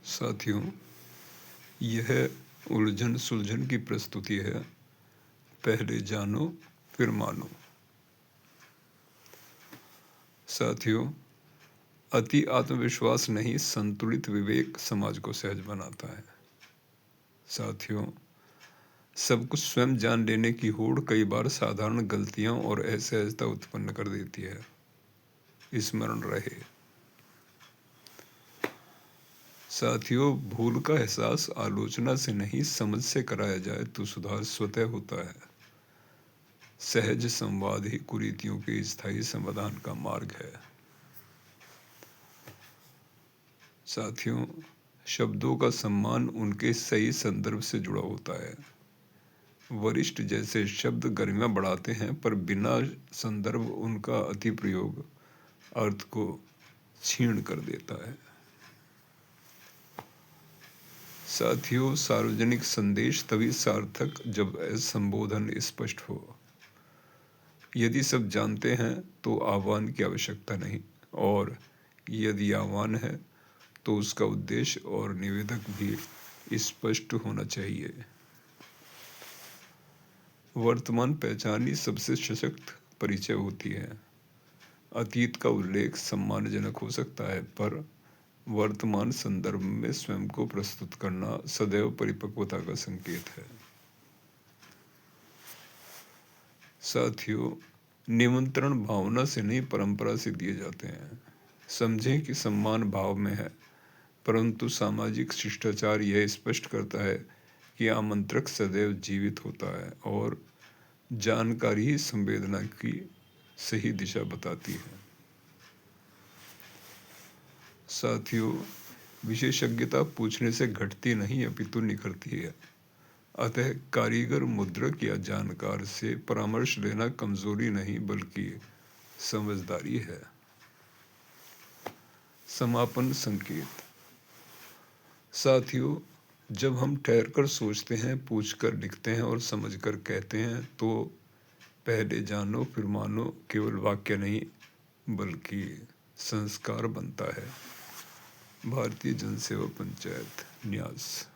साथियों, यह उलझन सुलझन की प्रस्तुति है। पहले जानो फिर मानो। साथियों, अति आत्मविश्वास नहीं, संतुलित विवेक समाज को सहज बनाता है। साथियों, सब कुछ स्वयं जान लेने की होड़ कई बार साधारण गलतियां और असहजता उत्पन्न कर देती है। स्मरण रहे साथियों, भूल का एहसास आलोचना से नहीं समझ से कराया जाए तो सुधार स्वतः होता है। सहज संवाद ही कुरीतियों के स्थायी समाधान का मार्ग है। साथियों, शब्दों का सम्मान उनके सही संदर्भ से जुड़ा होता है। वरिष्ठ जैसे शब्द गरिमा बढ़ाते हैं, पर बिना संदर्भ उनका अति प्रयोग अर्थ को क्षीण कर देता है। साथियों, सार्वजनिक संदेश तभी सार्थक जब संबोधन स्पष्ट हो। यदि सब जानते हैं तो आह्वान की आवश्यकता नहीं, और यदि आह्वान है तो उसका उद्देश्य और निवेदक भी स्पष्ट होना चाहिए। वर्तमान पहचान ही सबसे सशक्त परिचय होती है। अतीत का उल्लेख सम्मानजनक हो सकता है, पर वर्तमान संदर्भ में स्वयं को प्रस्तुत करना सदैव परिपक्वता का संकेत है। साथियों, निमंत्रण भावना से नहीं, परंपरा से दिए जाते हैं। समझें कि सम्मान भाव में है, परंतु सामाजिक शिष्टाचार यह स्पष्ट करता है कि आमंत्रक सदैव जीवित होता है और जानकारी ही संवेदना की सही दिशा बताती है। साथियों, विशेषज्ञता पूछने से घटती नहीं अपितु निखरती है। अतः कारीगर मुद्रक या जानकार से परामर्श लेना कमजोरी नहीं बल्कि समझदारी है। समापन संकेत। साथियों, जब हम ठहरकर सोचते हैं, पूछकर लिखते हैं और समझकर कहते हैं तो पहले जानो फिर मानो केवल वाक्य नहीं बल्कि संस्कार बनता है। भारतीय जन सेवा पंचायत न्यास।